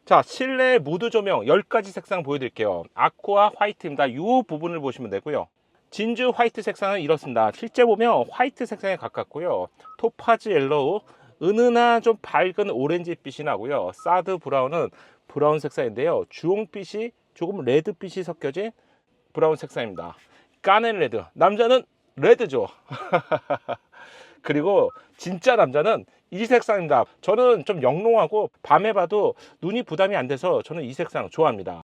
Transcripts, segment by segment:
자, 실내 무드 조명 10가지 색상 보여드릴게요. 아쿠아 화이트입니다. 이 부분을 보시면 되고요. 진주 화이트 색상은 이렇습니다. 실제 보면 화이트 색상에 가깝고요. 토파즈 옐로우, 은은한 좀 밝은 오렌지빛이 나고요. 사드 브라운은 브라운 색상인데요. 주홍빛이 조금 레드빛이 섞여진 브라운 색상입니다. 까넨 레드, 남자는 레드죠. 그리고 진짜 남자는 이 색상입니다. 저는 좀 영롱하고 밤에 봐도 눈이 부담이 안 돼서 저는 이 색상 좋아합니다.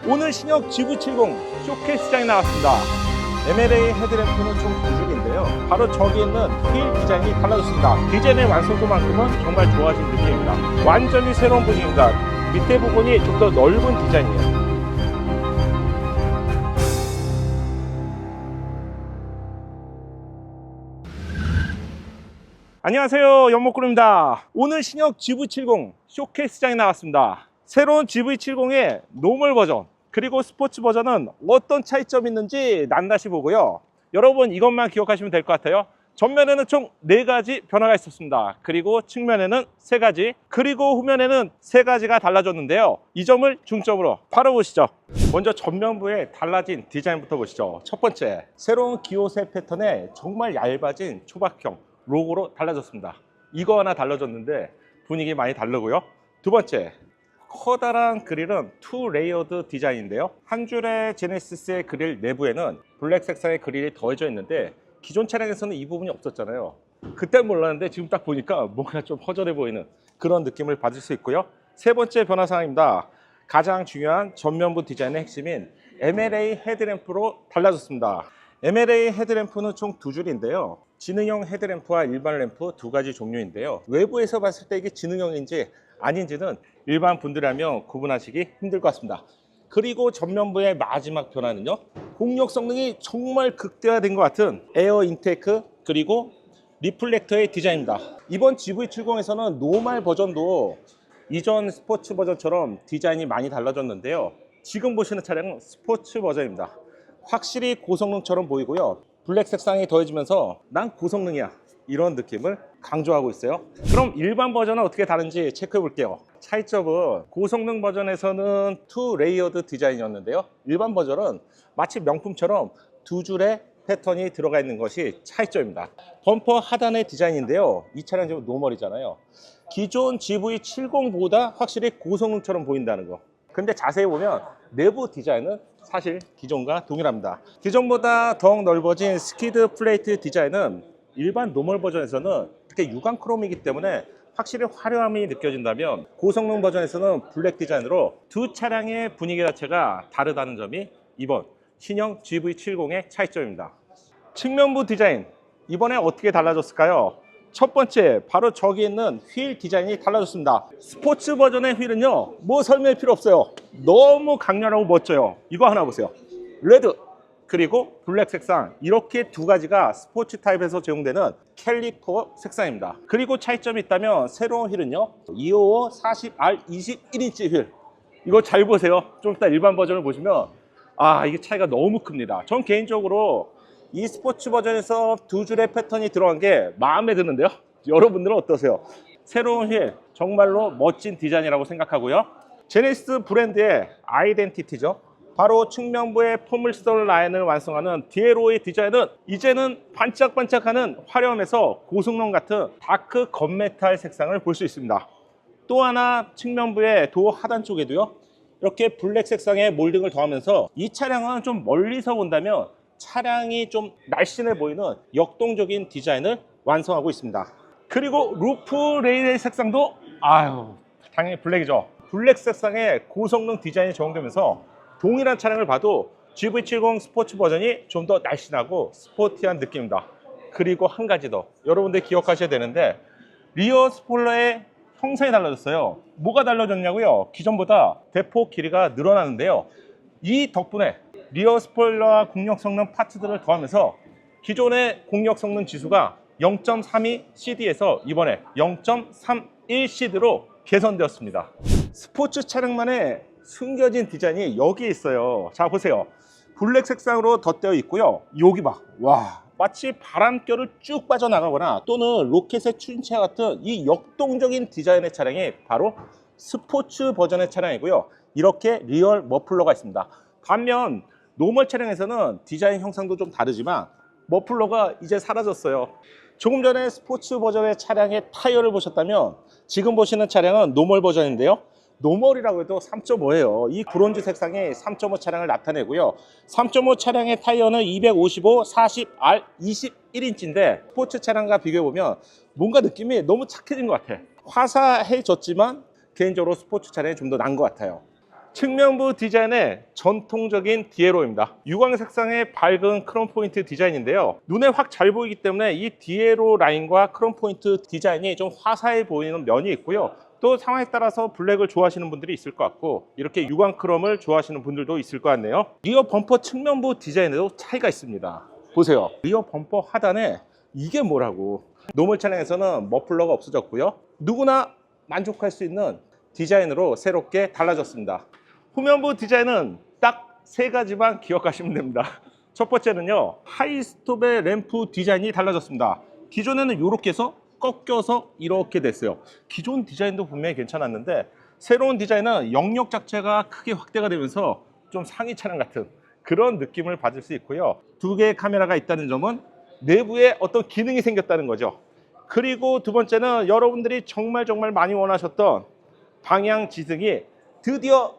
오늘 신형 GV70 쇼케이스장에 나왔습니다. MLA 헤드램프는 총 2줄인데요. 바로 저기 있는 휠 디자인이 달라졌습니다. 디자인의 완성도만큼은 정말 좋아진 느낌입니다. 완전히 새로운 분위기입니다. 밑에 부분이 좀 더 넓은 디자인이에요. 안녕하세요, 연목구름입니다. 오늘 신형 GV70 쇼케이스장에 나왔습니다. 새로운 GV70의 노멀 버전 그리고 스포츠 버전은 어떤 차이점이 있는지 낱낱이 보고요. 여러분 이것만 기억하시면 될 것 같아요. 전면에는 총 4가지 변화가 있었습니다. 그리고 측면에는 3가지, 그리고 후면에는 3가지가 달라졌는데요. 이 점을 중점으로 바로 보시죠. 먼저 전면부의 달라진 디자인부터 보시죠. 첫 번째, 새로운 기호세 패턴의 정말 얇아진 초박형 로고로 달라졌습니다. 이거 하나 달라졌는데 분위기 많이 다르고요. 두 번째, 커다란 그릴은 투 레이어드 디자인인데요. 한 줄의 제네시스의 그릴 내부에는 블랙 색상의 그릴이 더해져 있는데 기존 차량에서는 이 부분이 없었잖아요. 그때 몰랐는데 지금 딱 보니까 뭔가 좀 허전해 보이는 그런 느낌을 받을 수 있고요. 세 번째 변화 사항입니다. 가장 중요한 전면부 디자인의 핵심인 MLA 헤드램프로 달라졌습니다. MLA 헤드램프는 총 2줄인데요. 지능형 헤드램프와 일반 램프 2가지 종류인데요. 외부에서 봤을 때 이게 지능형인지 아닌지는 일반 분들이라면 구분하시기 힘들 것 같습니다. 그리고 전면부의 마지막 변화는요, 공력 성능이 정말 극대화된 것 같은 에어 인테이크 그리고 리플렉터의 디자인입니다. 이번 GV70에서는 노멀 버전도 이전 스포츠 버전처럼 디자인이 많이 달라졌는데요. 지금 보시는 차량은 스포츠 버전입니다. 확실히 고성능처럼 보이고요. 블랙 색상이 더해지면서 난 고성능이야, 이런 느낌을 강조하고 있어요. 그럼 일반 버전은 어떻게 다른지 체크해 볼게요. 차이점은 고성능 버전에서는 투 레이어드 디자인이었는데요. 일반 버전은 마치 명품처럼 2줄의 패턴이 들어가 있는 것이 차이점입니다. 범퍼 하단의 디자인인데요. 이 차량 지금 노멀이잖아요. 기존 GV70보다 확실히 고성능처럼 보인다는 거. 근데 자세히 보면 내부 디자인은 사실 기존과 동일합니다. 기존보다 더욱 넓어진 스키드 플레이트 디자인은 일반 노멀 버전에서는 특히 유광 크롬이기 때문에 확실히 화려함이 느껴진다면 고성능 버전에서는 블랙 디자인으로 두 차량의 분위기 자체가 다르다는 점이 이번 신형 GV70의 차이점입니다. 측면부 디자인, 이번에 어떻게 달라졌을까요? 첫 번째, 바로 저기 있는 휠 디자인이 달라졌습니다. 스포츠 버전의 휠은요, 뭐 설명할 필요 없어요. 너무 강렬하고 멋져요. 이거 하나 보세요. 레드 그리고 블랙 색상, 이렇게 2가지가 스포츠 타입에서 제공되는 캘리퍼 색상입니다. 그리고 차이점이 있다면 새로운 휠은요, 255 40R 21인치 휠. 이거 잘 보세요. 좀 이따 일반 버전을 보시면 이게 차이가 너무 큽니다. 전 개인적으로 이 스포츠 버전에서 2줄의 패턴이 들어간 게 마음에 드는데요. 여러분들은 어떠세요? 새로운 휠 정말로 멋진 디자인이라고 생각하고요. 제네시스 브랜드의 아이덴티티죠. 바로 측면부의 포물선 라인을 완성하는 디에로의 디자인은 이제는 반짝반짝하는 화려함에서 고성능 같은 다크 건메탈 색상을 볼 수 있습니다. 또 하나, 측면부의 도어 하단 쪽에도요, 이렇게 블랙 색상의 몰딩을 더하면서 이 차량은 좀 멀리서 본다면 차량이 좀 날씬해 보이는 역동적인 디자인을 완성하고 있습니다. 그리고 루프 레일의 색상도 당연히 블랙이죠. 블랙 색상의 고성능 디자인이 적용되면서 동일한 차량을 봐도 GV70 스포츠 버전이 좀 더 날씬하고 스포티한 느낌입니다. 그리고 한 가지 더 여러분들 기억하셔야 되는데, 리어 스포일러의 형상이 달라졌어요. 뭐가 달라졌냐고요? 기존보다 대폭 길이가 늘어나는데요. 이 덕분에 리어 스포일러와 공력 성능 파츠들을 더하면서 기존의 공력 성능 지수가 0.32 CD에서 이번에 0.31 CD로 개선되었습니다. 스포츠 차량만의 숨겨진 디자인이 여기에 있어요. 자, 보세요. 블랙 색상으로 덧대어 있고요. 여기 봐. 와, 마치 바람결을 쭉 빠져나가거나 또는 로켓의 추진체 같은 이 역동적인 디자인의 차량이 바로 스포츠 버전의 차량이고요. 이렇게 리얼 머플러가 있습니다. 반면 노멀 차량에서는 디자인 형상도 좀 다르지만 머플러가 이제 사라졌어요. 조금 전에 스포츠 버전의 차량의 타이어를 보셨다면 지금 보시는 차량은 노멀 버전인데요. 노멀이라고 해도 3.5예요. 이 브론즈 색상의 3.5 차량을 나타내고요. 3.5 차량의 타이어는 255, 40R 21인치인데 스포츠 차량과 비교해보면 뭔가 느낌이 너무 착해진 것 같아. 화사해졌지만 개인적으로 스포츠 차량이 좀 더 나은 것 같아요. 측면부 디자인의 전통적인 디에로입니다. 유광 색상의 밝은 크롬 포인트 디자인인데요. 눈에 확 잘 보이기 때문에 이 디에로 라인과 크롬 포인트 디자인이 좀 화사해 보이는 면이 있고요. 또 상황에 따라서 블랙을 좋아하시는 분들이 있을 것 같고 이렇게 유광 크롬을 좋아하시는 분들도 있을 것 같네요. 리어 범퍼 측면부 디자인에도 차이가 있습니다. 보세요. 리어 범퍼 하단에 이게 뭐라고. 노멀 차량에서는 머플러가 없어졌고요. 누구나 만족할 수 있는 디자인으로 새롭게 달라졌습니다. 후면부 디자인은 딱 세 가지만 기억하시면 됩니다. 첫 번째는요, 하이스톱의 램프 디자인이 달라졌습니다. 기존에는 이렇게 해서 꺾여서 이렇게 됐어요. 기존 디자인도 분명히 괜찮았는데 새로운 디자인은 영역 자체가 크게 확대가 되면서 좀 상위 차량 같은 그런 느낌을 받을 수 있고요. 두 개의 카메라가 있다는 점은 내부에 어떤 기능이 생겼다는 거죠. 그리고 두 번째는 여러분들이 정말 많이 원하셨던 방향 지등이 드디어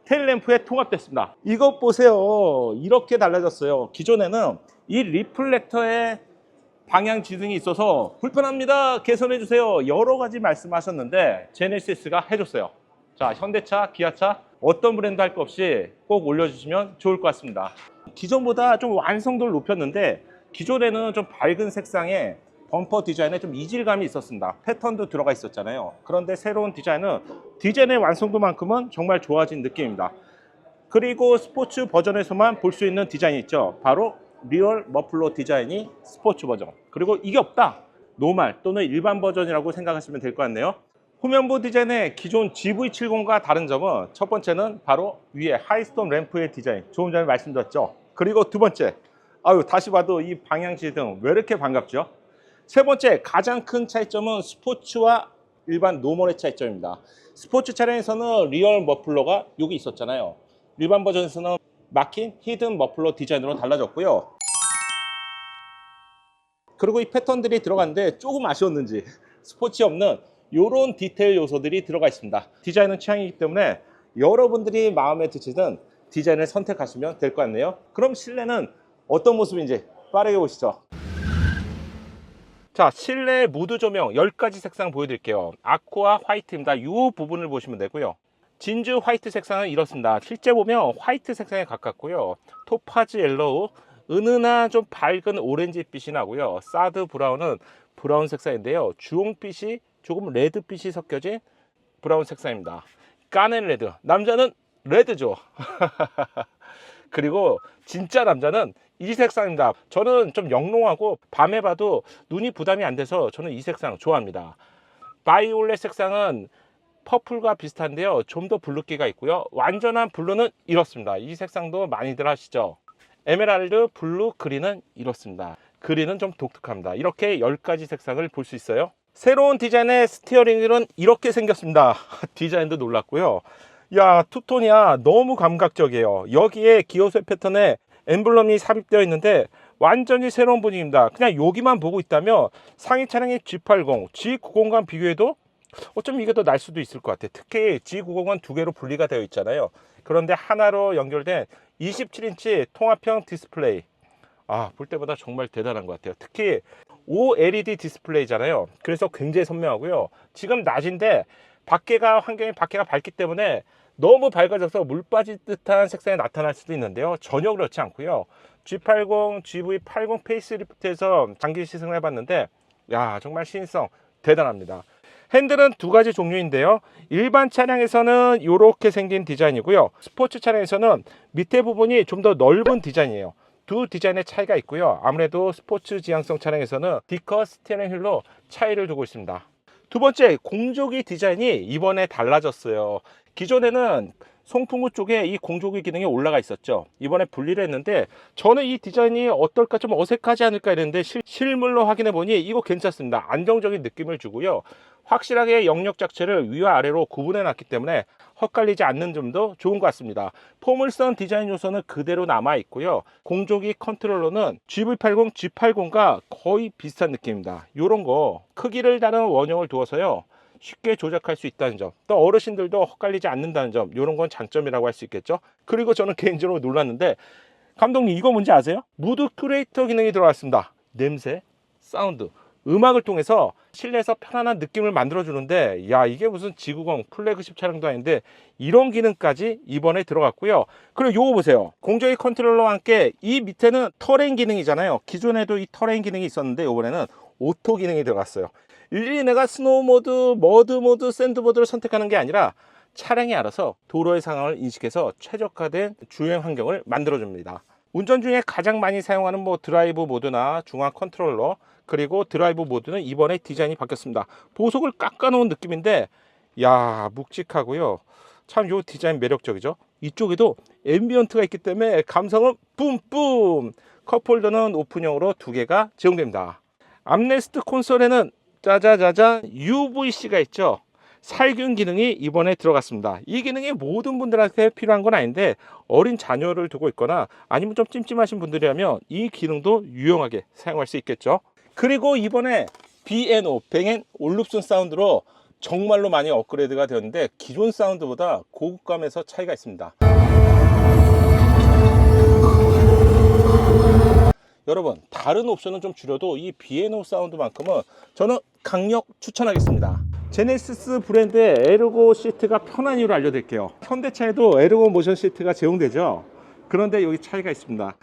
테일램프에 통합됐습니다. 이것 보세요. 이렇게 달라졌어요. 기존에는 이 리플렉터에 방향 지등이 있어서 불편합니다. 개선해 주세요. 여러 가지 말씀하셨는데 제네시스가 해줬어요. 자, 현대차, 기아차 어떤 브랜드 할 거 없이 꼭 올려주시면 좋을 것 같습니다. 기존보다 좀 완성도를 높였는데 기존에는 좀 밝은 색상의 범퍼 디자인에 좀 이질감이 있었습니다. 패턴도 들어가 있었잖아요. 그런데 새로운 디자인은 디자인의 완성도만큼은 정말 좋아진 느낌입니다. 그리고 스포츠 버전에서만 볼 수 있는 디자인이 있죠. 바로 리얼 머플러 디자인이 스포츠 버전. 그리고 이게 없다. 노멀 또는 일반 버전이라고 생각하시면 될 것 같네요. 후면부 디자인의 기존 GV70과 다른 점은 첫 번째는 바로 위에 하이스톰 램프의 디자인. 조금 전에 말씀드렸죠. 그리고 두 번째, 다시 봐도 이 방향지등 왜 이렇게 반갑죠? 세 번째, 가장 큰 차이점은 스포츠와 일반 노멀의 차이점입니다. 스포츠 차량에서는 리얼 머플러가 여기 있었잖아요. 일반 버전에서는 막힌 히든 머플러 디자인으로 달라졌고요. 그리고 이 패턴들이 들어갔는데 조금 아쉬웠는지 스포츠에 없는 이런 디테일 요소들이 들어가 있습니다. 디자인은 취향이기 때문에 여러분들이 마음에 드시는 디자인을 선택하시면 될 것 같네요. 그럼 실내는 어떤 모습인지 빠르게 보시죠. 자, 실내 무드 조명 10가지 색상 보여드릴게요. 아쿠아 화이트입니다. 이 부분을 보시면 되고요. 진주 화이트 색상은 이렇습니다. 실제 보면 화이트 색상에 가깝고요. 토파즈 옐로우, 은은한 좀 밝은 오렌지빛이 나고요. 사드 브라운은 브라운 색상인데요. 주홍빛이 조금 레드빛이 섞여진 브라운 색상입니다. 까넨 레드, 남자는 레드죠. 그리고 진짜 남자는 이 색상입니다. 저는 좀 영롱하고 밤에 봐도 눈이 부담이 안 돼서 저는 이 색상 좋아합니다. 바이올렛 색상은 퍼플과 비슷한데요. 좀 더 블루기가 있고요. 완전한 블루는 이렇습니다. 이 색상도 많이들 하시죠. 에메랄드, 블루, 그린은 이렇습니다. 그린은 좀 독특합니다. 이렇게 10가지 색상을 볼 수 있어요. 새로운 디자인의 스티어링 휠은 이렇게 생겼습니다. 디자인도 놀랐고요. 야, 투톤이야. 너무 감각적이에요. 여기에 기어쇠 패턴에 엠블럼이 삽입되어 있는데 완전히 새로운 분위기입니다. 그냥 여기만 보고 있다면 상위 차량의 G80, G90과 비교해도 어쩌면 이게 더 날 수도 있을 것 같아요. 특히 G90은 두 개로 분리가 되어 있잖아요. 그런데 하나로 연결된 27인치 통합형 디스플레이, 볼 때마다 정말 대단한 것 같아요. 특히 OLED 디스플레이잖아요. 그래서 굉장히 선명하고요. 지금 낮인데 환경이 밖에가 밝기 때문에 너무 밝아져서 물 빠질 듯한 색상이 나타날 수도 있는데요. 전혀 그렇지 않고요. G80, GV80 페이스리프트에서 장기 시승을 해봤는데 정말 신성 대단합니다. 핸들은 두 가지 종류인데요. 일반 차량에서는 이렇게 생긴 디자인이고요. 스포츠 차량에서는 밑에 부분이 좀 더 넓은 디자인이에요. 두 디자인의 차이가 있고요. 아무래도 스포츠 지향성 차량에서는 D컷 스티어링 휠로 차이를 두고 있습니다. 두 번째, 공조기 디자인이 이번에 달라졌어요. 기존에는 송풍구 쪽에 이 공조기 기능이 올라가 있었죠. 이번에 분리를 했는데 저는 이 디자인이 어떨까, 좀 어색하지 않을까 했는데 실물로 확인해 보니 이거 괜찮습니다. 안정적인 느낌을 주고요. 확실하게 영역 자체를 위와 아래로 구분해 놨기 때문에 헛갈리지 않는 점도 좋은 것 같습니다. 포물선 디자인 요소는 그대로 남아 있고요. 공조기 컨트롤러는 GV80, G80과 거의 비슷한 느낌입니다. 이런 거 크기를 다른 원형을 두어서요, 쉽게 조작할 수 있다는 점, 또 어르신들도 헛갈리지 않는다는 점, 이런 건 장점이라고 할 수 있겠죠. 그리고 저는 개인적으로 놀랐는데, 감독님 이거 뭔지 아세요? 무드 큐레이터 기능이 들어갔습니다. 냄새, 사운드, 음악을 통해서 실내에서 편안한 느낌을 만들어 주는데, 야, 이게 무슨 지구공 플래그십 차량도 아닌데 이런 기능까지 이번에 들어갔고요. 그리고 요거 보세요. 공조기 컨트롤러와 함께 이 밑에는 터레인 기능이잖아요. 기존에도 이 터레인 기능이 있었는데 이번에는 오토 기능이 들어갔어요. 일일이 내가 스노우 모드, 머드 모드, 샌드 모드를 선택하는 게 아니라 차량이 알아서 도로의 상황을 인식해서 최적화된 주행 환경을 만들어 줍니다. 운전 중에 가장 많이 사용하는 드라이브 모드나 중앙 컨트롤러, 그리고 드라이브 모드는 이번에 디자인이 바뀌었습니다. 보석을 깎아 놓은 느낌인데, 야, 묵직하고요. 참 요 디자인 매력적이죠. 이쪽에도 앰비언트가 있기 때문에 감성은 뿜뿜. 컵홀더는 오픈형으로 2개가 제공됩니다. 암레스트 콘솔에는 짜자자잔 UVC가 있죠. 살균 기능이 이번에 들어갔습니다. 이 기능이 모든 분들한테 필요한 건 아닌데, 어린 자녀를 두고 있거나 아니면 좀 찜찜하신 분들이라면 이 기능도 유용하게 사용할 수 있겠죠. 그리고 이번에 B&O, 뱅 & 올룹슨 사운드로 정말로 많이 업그레이드가 되었는데, 기존 사운드보다 고급감에서 차이가 있습니다. 여러분, 다른 옵션은 좀 줄여도 이 B&O 사운드만큼은 저는 강력 추천하겠습니다. 제네시스 브랜드의 에르고 시트가 편한 이유를 알려드릴게요. 현대차에도 에르고 모션 시트가 제공되죠. 그런데 여기 차이가 있습니다.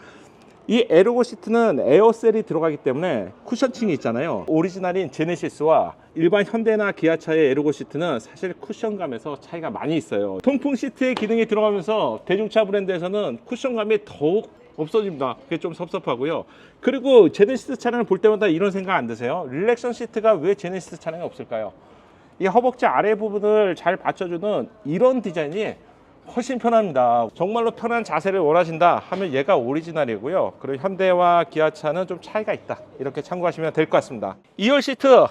이 에르고 시트는 에어셀이 들어가기 때문에 쿠션층이 있잖아요. 오리지널인 제네시스와 일반 현대나 기아차의 에르고 시트는 사실 쿠션감에서 차이가 많이 있어요. 통풍 시트의 기능이 들어가면서 대중차 브랜드에서는 쿠션감이 더욱 없어집니다. 그게 좀 섭섭하고요. 그리고 제네시스 차량을 볼 때마다 이런 생각 안 드세요? 릴렉션 시트가 왜 제네시스 차량에 없을까요? 이 허벅지 아래 부분을 잘 받쳐주는 이런 디자인이 훨씬 편합니다. 정말로 편한 자세를 원하신다 하면 얘가 오리지널이고요. 그리고 현대와 기아차는 좀 차이가 있다, 이렇게 참고하시면 될 것 같습니다. 2열 시트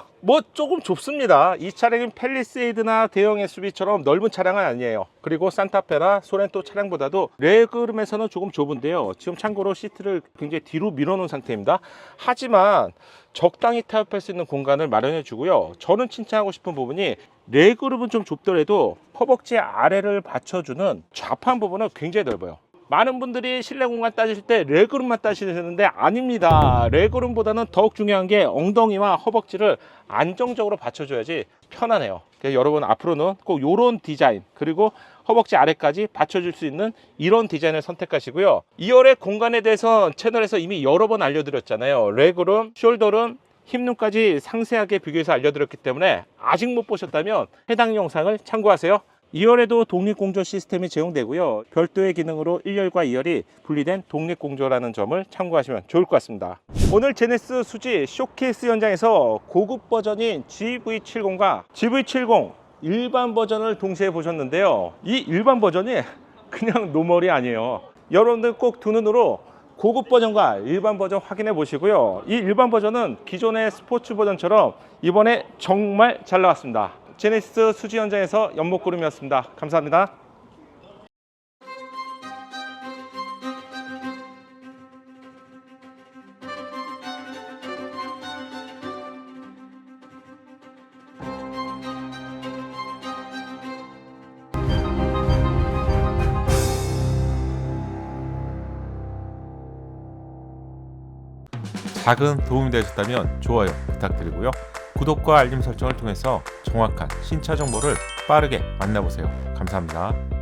조금 좁습니다. 이 차량은 팰리세이드나 대형 SUV처럼 넓은 차량은 아니에요. 그리고 산타페나 소렌토 차량보다도 레그룸에서는 조금 좁은데요. 지금 참고로 시트를 굉장히 뒤로 밀어놓은 상태입니다. 하지만 적당히 타협할 수 있는 공간을 마련해 주고요. 저는 칭찬하고 싶은 부분이, 레그룸은 좀 좁더라도 허벅지 아래를 받쳐주는 좌판 부분은 굉장히 넓어요. 많은 분들이 실내 공간 따질 때 레그룸만 따시는데 아닙니다. 레그룸보다는 더욱 중요한 게 엉덩이와 허벅지를 안정적으로 받쳐줘야지 편안해요. 그래서 여러분 앞으로는 꼭 이런 디자인, 그리고 허벅지 아래까지 받쳐줄 수 있는 이런 디자인을 선택하시고요. 2열의 공간에 대해서 채널에서 이미 여러 번 알려드렸잖아요. 레그룸, 숄더룸, 힙룸까지 상세하게 비교해서 알려드렸기 때문에 아직 못 보셨다면 해당 영상을 참고하세요. 2열에도 독립공조 시스템이 제공되고요. 별도의 기능으로 1열과 2열이 분리된 독립공조라는 점을 참고하시면 좋을 것 같습니다. 오늘 제네시스 수지 쇼케이스 현장에서 고급 버전인 GV70과 GV70 일반 버전을 동시에 보셨는데요. 이 일반 버전이 그냥 노멀이 아니에요. 여러분들 꼭 두 눈으로 고급 버전과 일반 버전 확인해 보시고요. 이 일반 버전은 기존의 스포츠 버전처럼 이번에 정말 잘 나왔습니다. 제네시스 수지 현장에서 연목구름이었습니다. 감사합니다. 작은 도움이 되셨다면 좋아요 부탁드리고요. 구독과 알림 설정을 통해서 정확한 신차 정보를 빠르게 만나보세요. 감사합니다.